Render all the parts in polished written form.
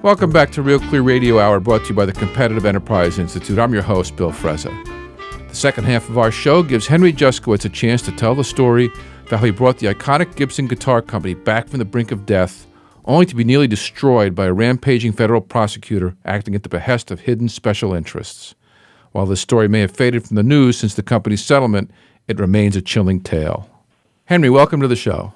Welcome back to Real Clear Radio Hour, brought to you by the Competitive Enterprise Institute. I'm your host, Bill Frezza. The second half of our show gives Henry Juszkiewicz a chance to tell the story of how he brought the iconic Gibson Guitar Company back from the brink of death, only to be nearly destroyed by a rampaging federal prosecutor acting at the behest of hidden special interests. While this story may have faded from the news since the company's settlement, it remains a chilling tale. Henry, welcome to the show.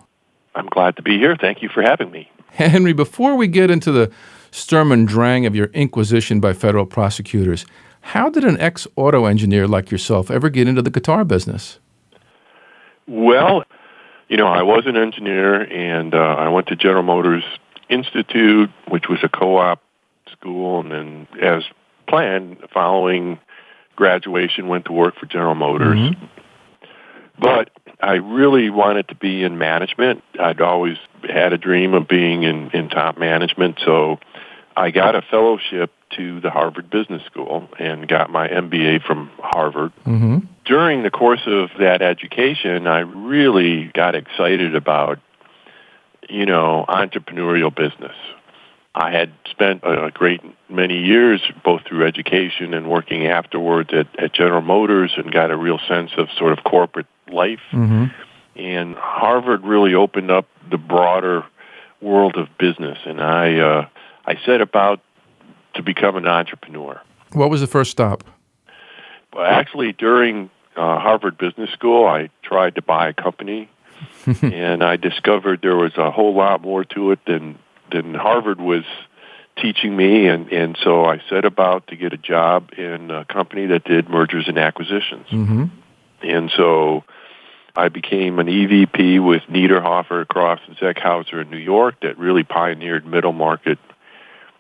I'm glad to be here. Thank you for having me. Henry, before we get into the Sturm und Drang of your inquisition by federal prosecutors, how did an ex-auto engineer like yourself ever get into the guitar business? Well, I was an engineer, and I went to General Motors Institute, which was a co-op school, and then, as planned, following graduation, went to work for General Motors. Mm-hmm. But I really wanted to be in management. I'd always had a dream of being in top management, so I got a fellowship to the Harvard Business School and got my MBA from Harvard. Mm-hmm. During the course of that education, I really got excited about, entrepreneurial business. I had spent a great many years, both through education and working afterwards at General Motors, and got a real sense of sort of corporate life. Mm-hmm. And Harvard really opened up the broader world of business, and I set about to become an entrepreneur. What was the first stop? Well, actually, during Harvard Business School, I tried to buy a company, and I discovered there was a whole lot more to it than Harvard was teaching me, and so I set about to get a job in a company that did mergers and acquisitions. Mm-hmm. And so I became an EVP with Niederhofer, Cross, and Zeckhauser in New York that really pioneered middle market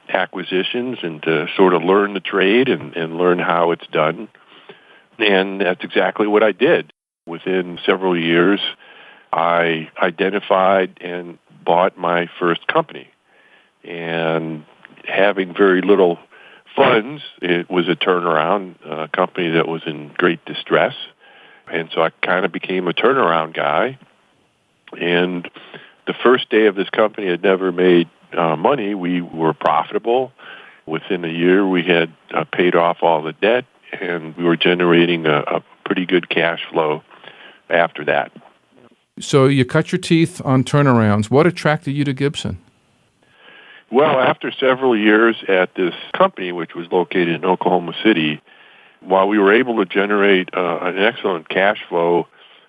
acquisitions, and to sort of learn the trade and learn how it's done. And that's exactly what I did. Within several years, I identified and bought my first company. And having very little funds, it was a turnaround, a company that was in great distress. And so I kind of became a turnaround guy. And the first day of this company had never made money. We were profitable. Within a year, we had paid off all the debt, and we were generating a pretty good cash flow after that. So you cut your teeth on turnarounds. What attracted you to Gibson? Well, after several years at this company, which was located in Oklahoma City, while we were able to generate an excellent cash flow,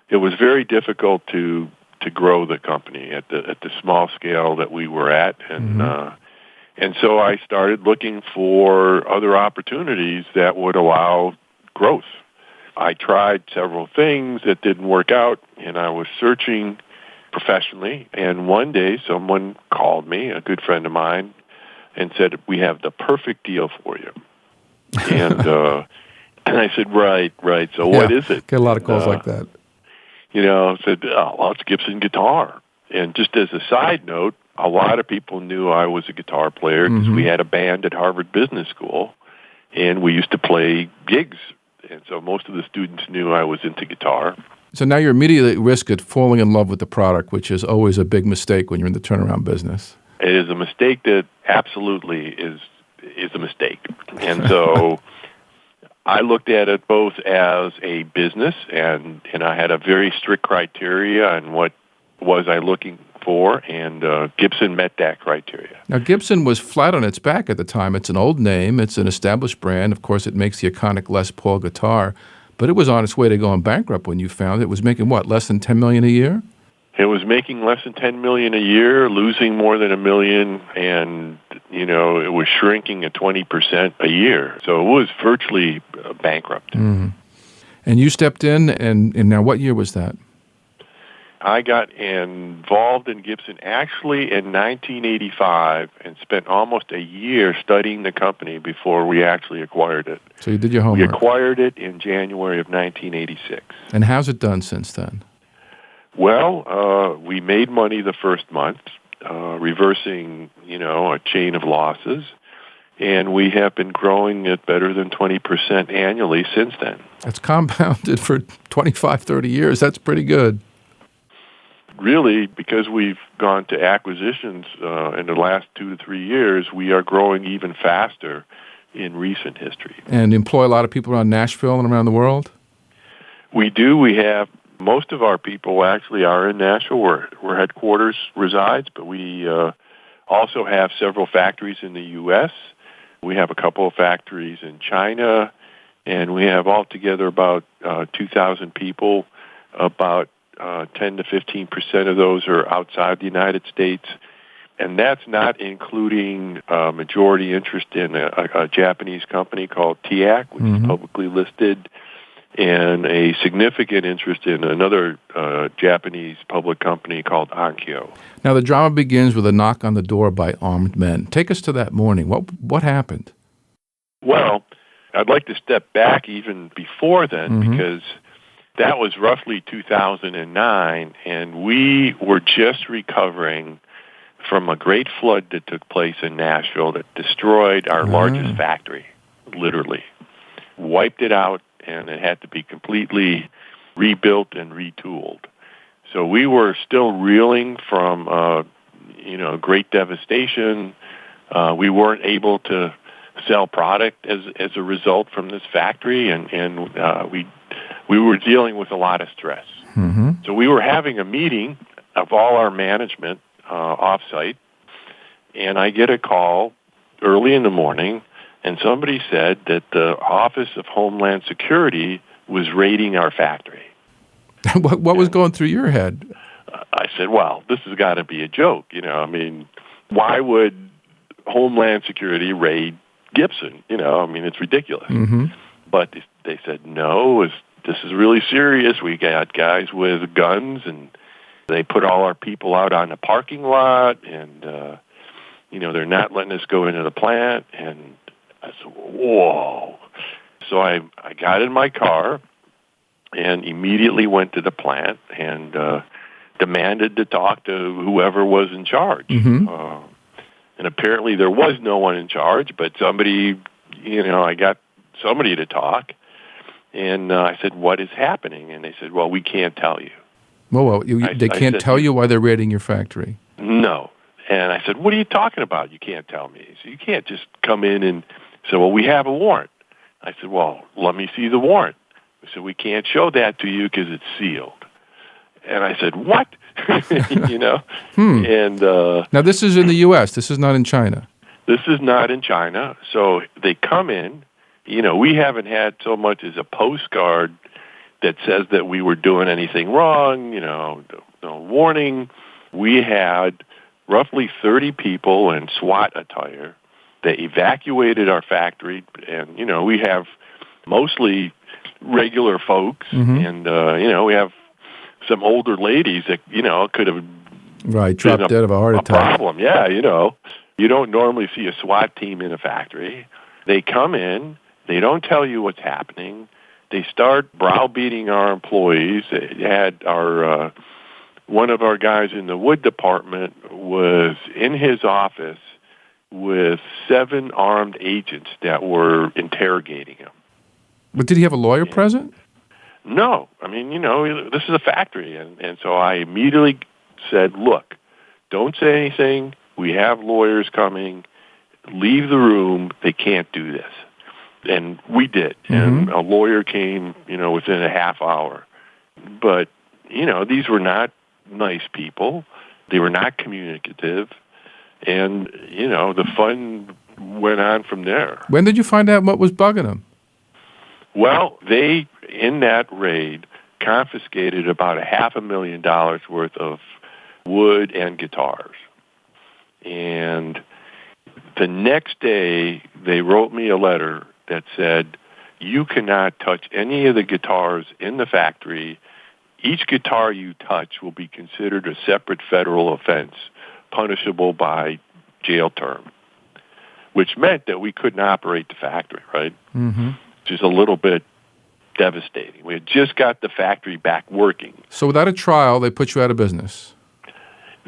it was very difficult to grow the company at the small scale that we were at, and so I started looking for other opportunities that would allow growth. I tried several things that didn't work out, and I was searching professionally, and one day someone called me, a good friend of mine, and said, "We have the perfect deal for you." And I said, right. So what is it? Get a lot of calls like that. Said, well, it's Gibson Guitar. And just as a side note, a lot of people knew I was a guitar player because we had a band at Harvard Business School, and we used to play gigs. And so most of the students knew I was into guitar. So now you're immediately at risk at falling in love with the product, which is always a big mistake when you're in the turnaround business. It is a mistake that absolutely is a mistake. And so I looked at it both as a business, and I had a very strict criteria on what was I looking for, and Gibson met that criteria. Now, Gibson was flat on its back at the time. It's an old name. It's an established brand. Of course, it makes the iconic Les Paul guitar, but it was on its way to going bankrupt when you found it. It was making, less than $10 million a year? It was making less than $10 million a year, losing more than $1 million, and it was shrinking at 20% a year. So it was virtually bankrupt. Mm-hmm. And you stepped in, and now what year was that? I got involved in Gibson actually in 1985 and spent almost a year studying the company before we actually acquired it. So you did your homework. We acquired it in January of 1986. And how's it done since then? Well, we made money the first month, reversing, a chain of losses, and we have been growing at better than 20% annually since then. That's compounded for 25, 30 years. That's pretty good. really, because we've gone to acquisitions in the last 2 to 3 years, we are growing even faster in recent history. And employ a lot of people around Nashville and around the world? We do. We have most of our people actually are in Nashville, where headquarters resides, but we also have several factories in the U.S. We have a couple of factories in China, and we have altogether about 2,000 people. About 10 to 15% of those are outside the United States, and that's not including majority interest in a Japanese company called TIAC, which is publicly listed, and a significant interest in another Japanese public company called Onkyo. Now, the drama begins with a knock on the door by armed men. Take us to that morning. What happened? Well, I'd like to step back even before then, because that was roughly 2009, and we were just recovering from a great flood that took place in Nashville that destroyed our largest factory, literally. Wiped it out, and it had to be completely rebuilt and retooled. So we were still reeling from, great devastation. We weren't able to sell product as a result from this factory, and we were dealing with a lot of stress. So we were having a meeting of all our management off-site, and I get a call early in the morning, and somebody said that the Office of Homeland Security was raiding our factory. What was going through your head? I said, well, this has got to be a joke. Why would Homeland Security raid Gibson? It's ridiculous. But they said, no, this is really serious. We got guys with guns, and they put all our people out on the parking lot, and, they're not letting us go into the plant. And I said, whoa. So I got in my car and immediately went to the plant and demanded to talk to whoever was in charge. And apparently there was no one in charge, but somebody, I got somebody to talk. And I said, what is happening? And they said, well, we can't tell you. Well, they can't tell you why they're raiding your factory? No. And I said, what are you talking about? You can't tell me. So you can't just come in and say, well, we have a warrant. I said, well, let me see the warrant. They said, we can't show that to you because it's sealed. And I said, what? And now, this is in the U.S. This is not in China. This is not in China. So they come in. We haven't had so much as a postcard that says that we were doing anything wrong, no warning. We had roughly 30 people in SWAT attire that evacuated our factory, and, we have mostly regular folks, and, we have some older ladies that, could have dropped dead of a heart attack. Problem. Yeah, you don't normally see a SWAT team in a factory. They come in, they don't tell you what's happening. They start browbeating our employees. They had our one of our guys in the wood department was in his office with 7 armed agents that were interrogating him. But did he have a lawyer present? No. This is a factory. And so I immediately said, look, don't say anything. We have lawyers coming. Leave the room. They can't do this. And we did. And a lawyer came, within a half hour. But, these were not nice people. They were not communicative. And, the fun went on from there. When did you find out what was bugging them? Well, they, in that raid, confiscated about $500,000 worth of wood and guitars. And the next day, they wrote me a letter that said, you cannot touch any of the guitars in the factory. Each guitar you touch will be considered a separate federal offense, punishable by jail term, which meant that we couldn't operate the factory, right? Which is a little bit devastating. We had just got the factory back working. So without a trial, they put you out of business.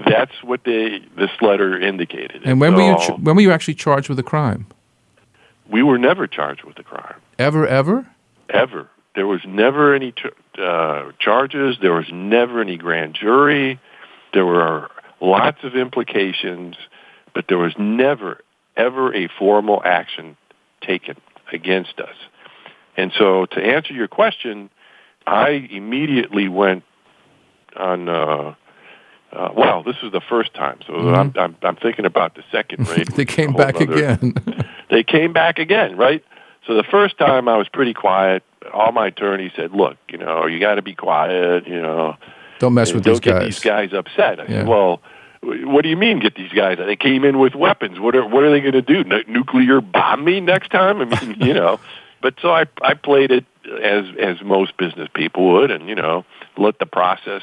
That's what this letter indicated. And when were you actually charged with a crime? We were never charged with a crime. Ever? Ever. There was never any charges. There was never any grand jury. There were lots of implications, but there was never, ever a formal action taken against us. And so to answer your question, I immediately went on, well, this was the first time, so I'm thinking about the second raid. They came back again. They came back again, right? So the first time I was pretty quiet. All my attorneys said, look, you got to be quiet, Don't mess with these guys. Don't get these guys upset. I said, well, what do you mean get these guys? They came in with weapons. What are they going to do? Nuclear bomb me next time? I mean, But so I played it as most business people would, and let the process,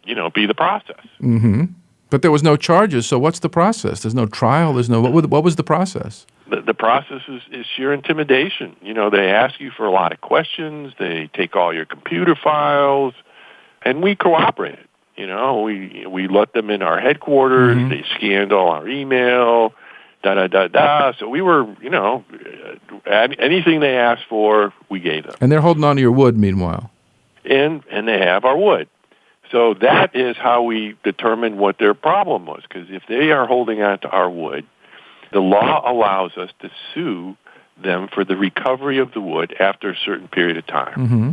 be the process. Mm-hmm. But there was no charges. So what's the process? There's no trial. There's no what was the process? The process is sheer intimidation. They ask you for a lot of questions. They take all your computer files, and we cooperated. We let them in our headquarters. Mm-hmm. They scanned all our email. So we were, anything they asked for, we gave them. And they're holding on to your wood, meanwhile. And they have our wood. So that is how we determined what their problem was. Because if they are holding on to our wood, the law allows us to sue them for the recovery of the wood after a certain period of time. Mm-hmm.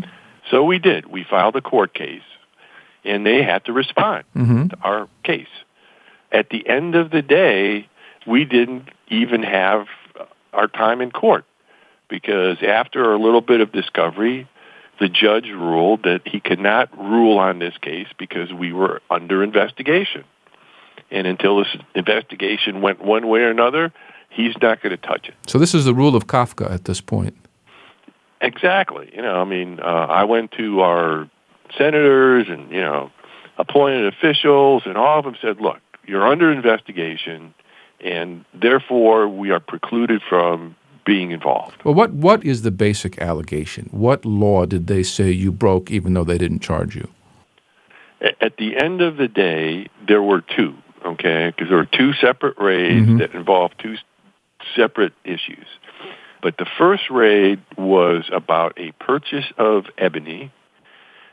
So we did. We filed a court case, and they had to respond to our case. At the end of the day, we didn't even have our time in court because after a little bit of discovery, the judge ruled that he could not rule on this case because we were under investigation. And until this investigation went one way or another, he's not going to touch it. So this is the rule of Kafka at this point. Exactly. I went to our senators and, appointed officials, and all of them said, look, you're under investigation, and therefore we are precluded from being involved. Well, what is the basic allegation? What law did they say you broke even though they didn't charge you? At the end of the day, there were two, okay? Because there were two separate raids that involved two separate issues. But the first raid was about a purchase of ebony,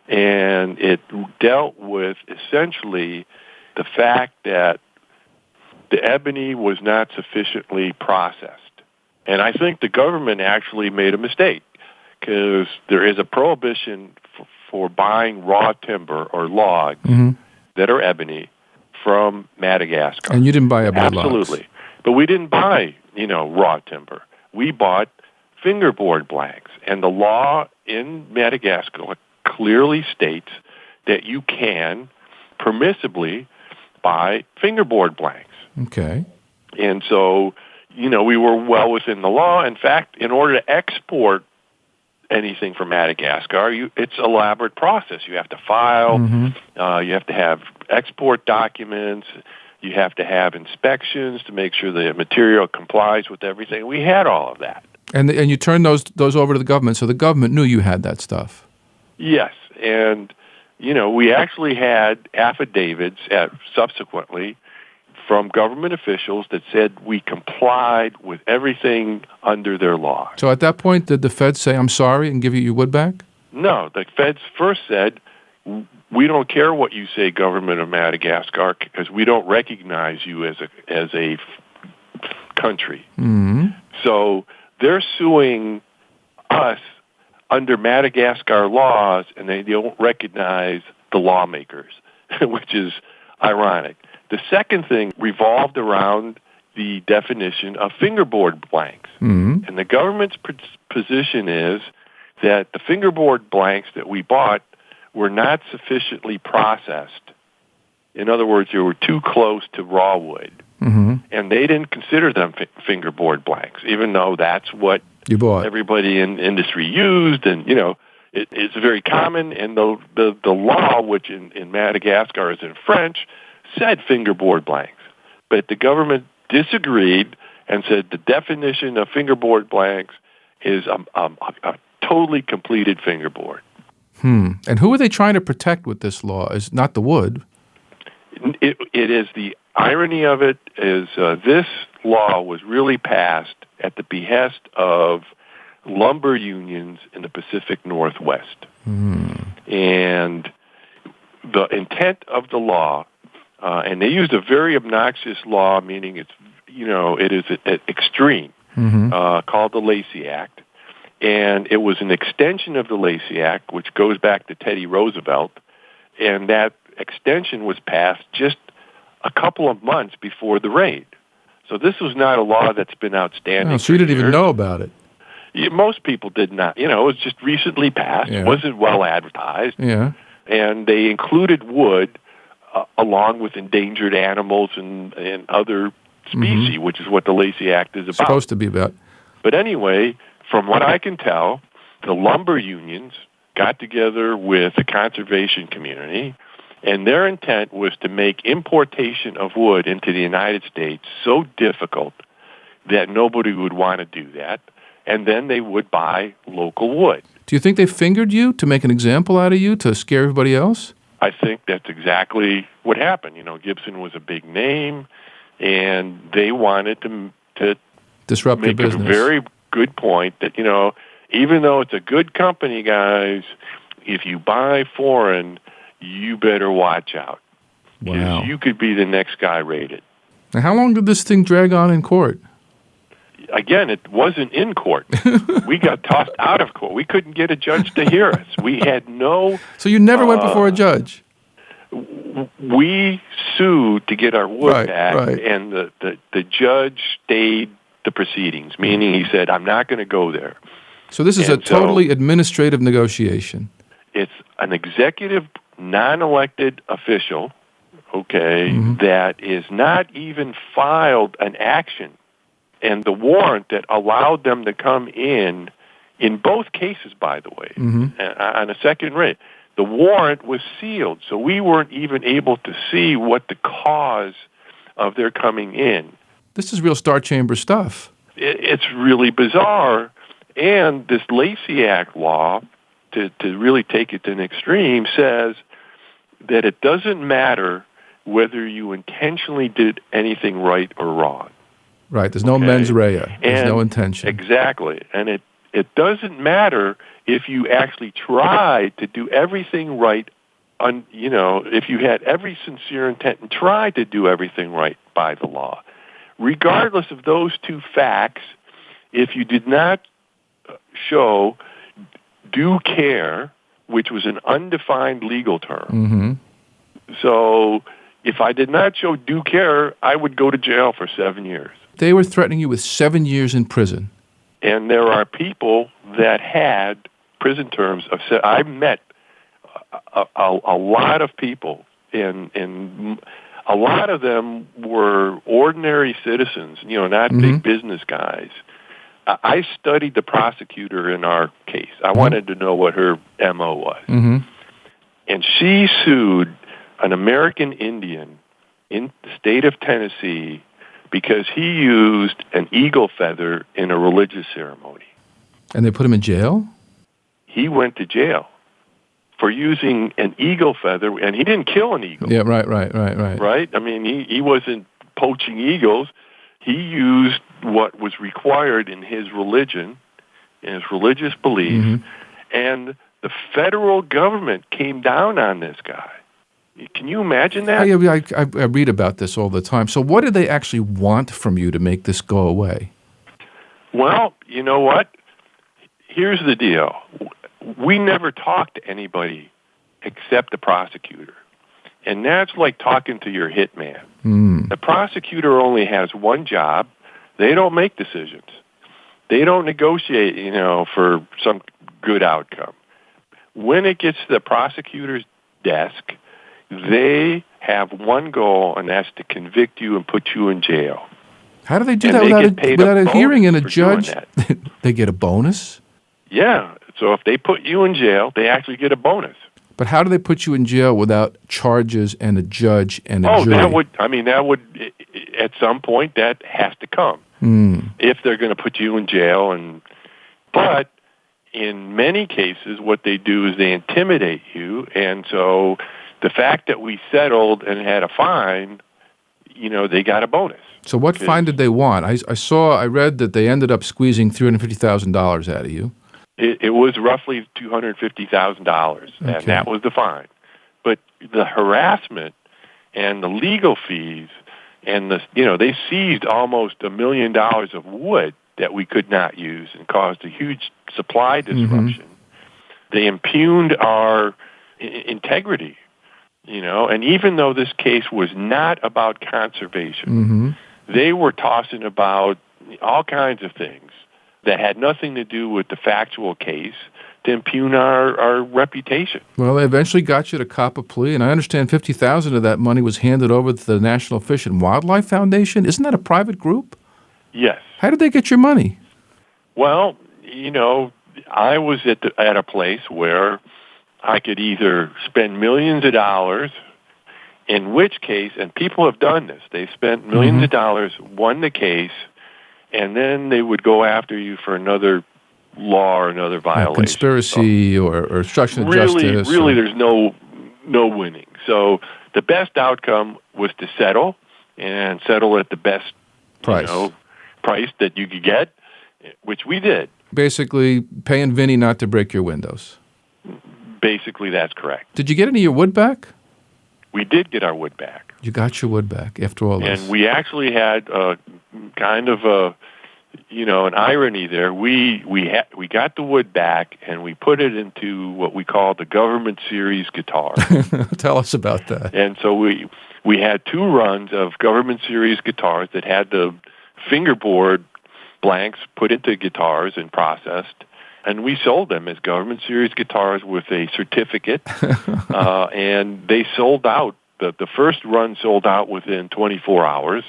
and it dealt with essentially the fact that the ebony was not sufficiently processed. And I think the government actually made a mistake because there is a prohibition for buying raw timber or logs that are ebony from Madagascar. And you didn't buy ebony logs. Absolutely. But we didn't buy, raw timber. We bought fingerboard blanks. And the law in Madagascar clearly states that you can permissibly buy fingerboard blanks. Okay. And so, we were well within the law. In fact, in order to export anything from Madagascar, it's an elaborate process. You have to file, you have to have export documents, you have to have inspections to make sure the material complies with everything. We had all of that. And you turned those over to the government, so the government knew you had that stuff. Yes, and we actually had affidavits subsequently from government officials that said we complied with everything under their law. So at that point, did the feds say, I'm sorry, and give you your wood back? No, the feds first said, we don't care what you say, government of Madagascar, because we don't recognize you as a country. Mm-hmm. So they're suing us under Madagascar laws, and they don't recognize the lawmakers, which is ironic. The second thing revolved around the definition of fingerboard blanks. Mm-hmm. And the government's position is that the fingerboard blanks that we bought were not sufficiently processed. In other words, they were too close to raw wood. Mm-hmm. And they didn't consider them fingerboard blanks, even though that's what you bought. Everybody in industry used. And, it's very common. And the law, which in Madagascar is in French, said fingerboard blanks. But the government disagreed and said the definition of fingerboard blanks is a totally completed fingerboard. And who are they trying to protect with this law? Is not the wood. It is the irony of it is this law was really passed at the behest of lumber unions in the Pacific Northwest. And the intent of the law, and they used a very obnoxious law, meaning it is extreme, called the Lacey Act. And it was an extension of the Lacey Act, which goes back to Teddy Roosevelt. And that extension was passed just a couple of months before the raid. So this was not a law that's been outstanding. Oh, so you didn't even know about it. Most people did not. It was just recently passed. It wasn't well advertised. Yeah. And they included wood along with endangered animals and other species, which is what the Lacey Act is about. Supposed to be about. But anyway, from what I can tell, the lumber unions got together with the conservation community, and their intent was to make importation of wood into the United States so difficult that nobody would want to do that, and then they would buy local wood. Do you think they fingered you to make an example out of you to scare everybody else? I think that's exactly what happened. Gibson was a big name, and they wanted to disrupt your business. Make a very good point that, even though it's a good company, guys, if you buy foreign, you better watch out. Wow. Because you could be the next guy raided. Now, how long did this thing drag on in court? Again, it wasn't in court. We got tossed out of court. We couldn't get a judge to hear us. We had no... So you never went before a judge? We sued to get our wood back, right. And the judge stayed the proceedings, meaning he said, I'm not going to go there. So this is a totally administrative negotiation. It's an executive, non-elected official, that is not even filed an action. And the warrant that allowed them to come in both cases, by the way, on a second raid, the warrant was sealed. So we weren't even able to see what the cause of their coming in. This is real Star Chamber stuff. It's really bizarre. And this Lacey Act law, to really take it to an extreme, says that it doesn't matter whether you intentionally did anything right or wrong. Right, there's no mens rea. There's no intention. Exactly. And it doesn't matter if you actually tried to do everything right, if you had every sincere intent and tried to do everything right by the law. Regardless of those two facts, if you did not show due care, which was an undefined legal term. So if I did not show due care, I would go to jail for 7 years. They were threatening you with 7 years in prison. And there are people that had prison terms of... I've met a lot of people, and a lot of them were ordinary citizens, not big business guys. I studied the prosecutor in our case. I wanted to know what her MO was. And she sued an American Indian in the state of Tennessee because he used an eagle feather in a religious ceremony. And they put him in jail? He went to jail for using an eagle feather, and he didn't kill an eagle. Yeah, right. Right? I mean, he wasn't poaching eagles. He used what was required in his religion, in his religious belief, and the federal government came down on this guy. Can you imagine that? I read about this all the time. So what did they actually want from you to make this go away? Well, you know what? Here's the deal. We never talked to anybody except the prosecutor. And that's like talking to your hitman. The prosecutor only has one job. They don't make decisions. They don't negotiate, for some good outcome. When it gets to the prosecutor's desk, they have one goal, and that's to convict you and put you in jail. How do they do that without a hearing and a judge? They get a bonus? Yeah. So if they put you in jail, they actually get a bonus. But how do they put you in jail without charges and a judge and a jury? That would, at some point, that has to come. If they're going to put you in jail. But in many cases, what they do is they intimidate you. And so the fact that we settled and had a fine, they got a bonus. So what fine did they want? I read that they ended up squeezing $350,000 out of you. It was roughly $250,000, and that was the fine. But the harassment and the legal fees and they seized almost $1 million of wood that we could not use and caused a huge supply disruption. They impugned our integrity, and even though this case was not about conservation, they were tossing about all kinds of things that had nothing to do with the factual case to impugn our reputation. Well, they eventually got you to cop a plea, and I understand $50,000 of that money was handed over to the National Fish and Wildlife Foundation. Isn't that a private group? Yes. How did they get your money? Well, I was at a place where I could either spend millions of dollars, in which case, and people have done this, they spent millions of dollars, won the case, and then they would go after you for another law or another violation. Conspiracy or obstruction of justice. Really, there's no winning. So the best outcome was to settle at the best price that you could get, which we did. Basically, paying Vinny not to break your windows. Basically, that's correct. Did you get any of your wood back? We did get our wood back. You got your wood back after all this. And we actually had kind of an irony there. We got the wood back, and we put it into what we call the government series guitar. Tell us about that. And so we had 2 runs of government series guitars that had the fingerboard blanks put into guitars and processed, and we sold them as government series guitars with a certificate, and they sold out. The first run sold out within 24 hours,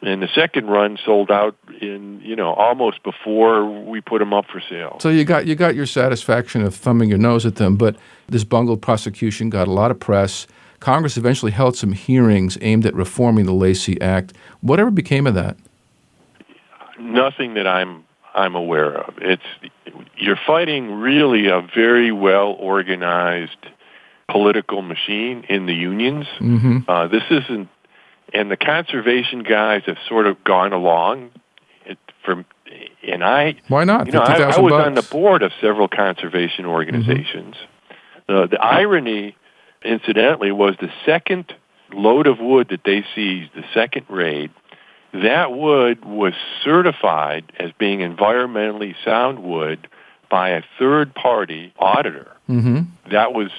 and the second run sold out in almost before we put them up for sale. So you got your satisfaction of thumbing your nose at them, but this bungled prosecution got a lot of press. Congress eventually held some hearings aimed at reforming the Lacey Act. Whatever became of that? Nothing that I'm aware of. You're fighting really a very well organized political machine in the unions. This isn't, and the conservation guys have sort of gone along. Why not? I was on the board of several conservation organizations. The irony, incidentally, was the second load of wood that they seized, the second raid, that wood was certified as being environmentally sound wood by a third-party auditor. That was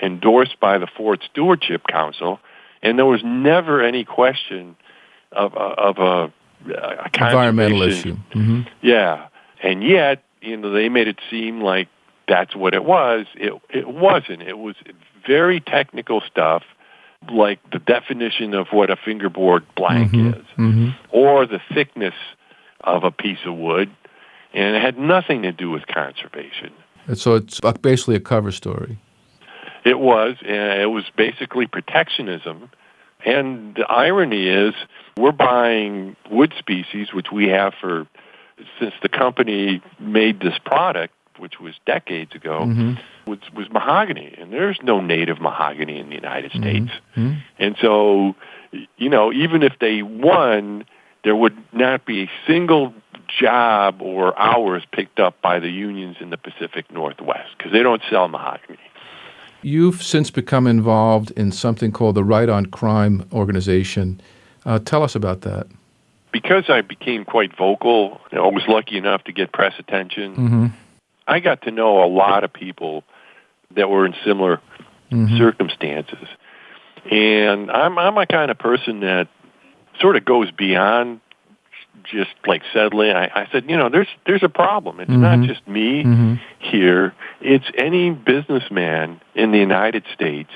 endorsed by the Ford Stewardship Council, and there was never any question of a environmental issue. Yeah, and yet they made it seem like that's what it was. It wasn't. It was very technical stuff, like the definition of what a fingerboard blank is, or the thickness of a piece of wood, and it had nothing to do with conservation. And so it's basically a cover story. It was basically protectionism, and the irony is we're buying wood species, which we have since the company made this product, which was decades ago, was mahogany. And there's no native mahogany in the United States. And so, even if they won, there would not be a single job or hours picked up by the unions in the Pacific Northwest because they don't sell mahogany. You've since become involved in something called the Right on Crime organization. Tell us about that. Because I became quite vocal, I was lucky enough to get press attention. I got to know a lot of people that were in similar circumstances. And I'm a kind of person that sort of goes beyond just like settling. I said, there's a problem. It's not just me here. It's any businessman in the United States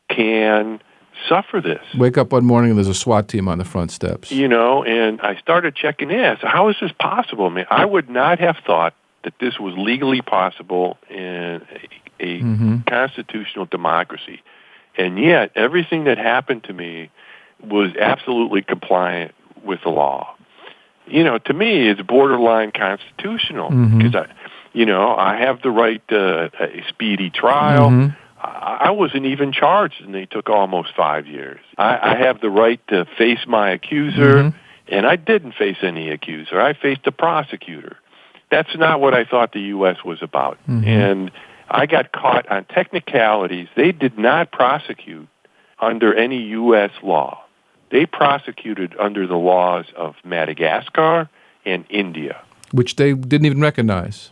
can suffer this. Wake up one morning and there's a SWAT team on the front steps. And I started checking in. So how is this possible? I mean, I would not have thought that this was legally possible in a constitutional democracy. And yet, everything that happened to me was absolutely compliant with the law. To me, it's borderline constitutional because I have the right to a speedy trial. I wasn't even charged, and they took almost 5 years. I have the right to face my accuser, and I didn't face any accuser. I faced a prosecutor. That's not what I thought the U.S. was about. And I got caught on technicalities. They did not prosecute under any U.S. law. They prosecuted under the laws of Madagascar and India. Which they didn't even recognize.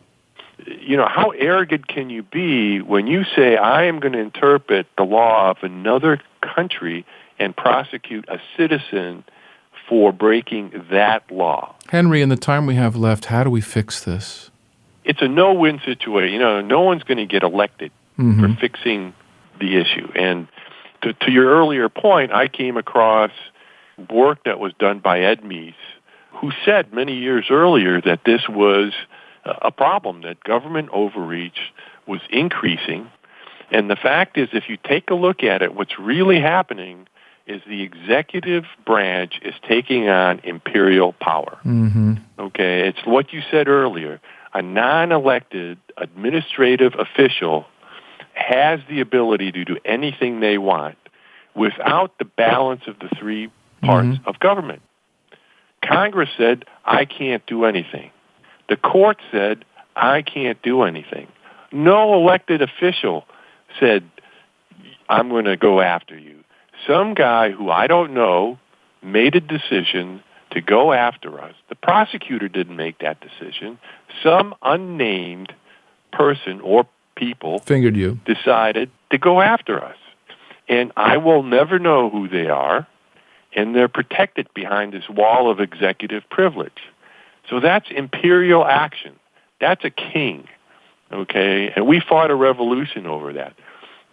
You know, how arrogant can you be when you say, I am going to interpret the law of another country and prosecute a citizen for breaking that law? Henry, in the time we have left, how do we fix this? It's a no-win situation. You know, no one's going to get elected for fixing the issue. And to your earlier point, I came across work that was done by Ed Meese, who said many years earlier that this was a problem, that government overreach was increasing. And the fact is, if you take a look at it, what's really happening is the executive branch is taking on imperial power. Okay, it's what you said earlier. A non-elected administrative official has the ability to do anything they want without the balance of the three parts of government. Congress said, I can't do anything. The court said, I can't do anything. No elected official said, I'm going to go after you. Some guy who I don't know made a decision to go after us. The prosecutor didn't make that decision. Some unnamed person or people fingered you, decided to go after us. And I will never know who they are, and they're protected behind this wall of executive privilege. So that's imperial action. That's a king, okay? And we fought a revolution over that.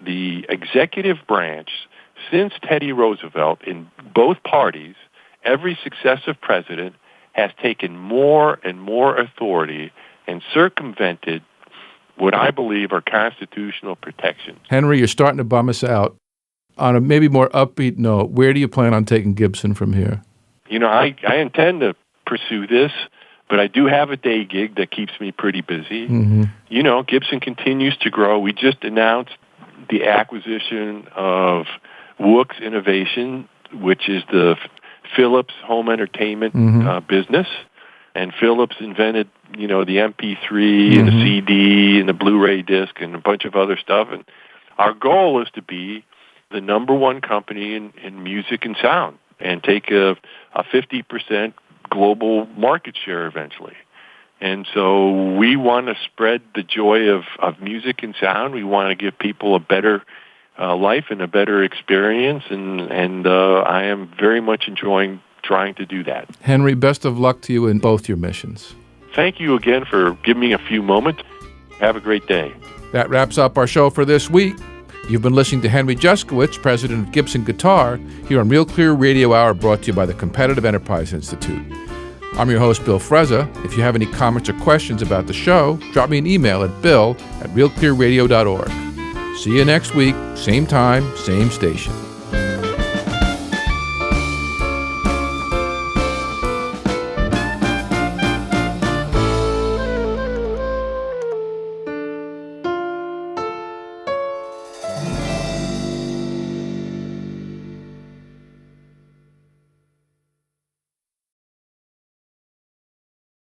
The executive branch, since Teddy Roosevelt, in both parties, every successive president has taken more and more authority and circumvented what I believe are constitutional protections. Henry, you're starting to bum us out. On a maybe more upbeat note, where do you plan on taking Gibson from here? You know, I intend to pursue this, but I do have a day gig that keeps me pretty busy. You know, Gibson continues to grow. We just announced the acquisition of Wook's Innovation, which is the Philips home entertainment business. And Philips invented, you know, the MP3 and the CD and the Blu-ray disc and a bunch of other stuff. And our goal is to be the number one company in music and sound and take a 50% global market share eventually. And so we want to spread the joy of music and sound. We want to give people a better life and a better experience, and I am very much enjoying trying to do that. Henry, best of luck to you in both your missions. Thank you again for giving me a few moments. Have a great day. That wraps up our show for this week. You've been listening to Henry Juszkiewicz, president of Gibson Guitar, here on Real Clear Radio Hour, brought to you by the Competitive Enterprise Institute. I'm your host, Bill Frezza. If you have any comments or questions about the show, drop me an email at bill@realclearradio.org. See you next week, same time, same station.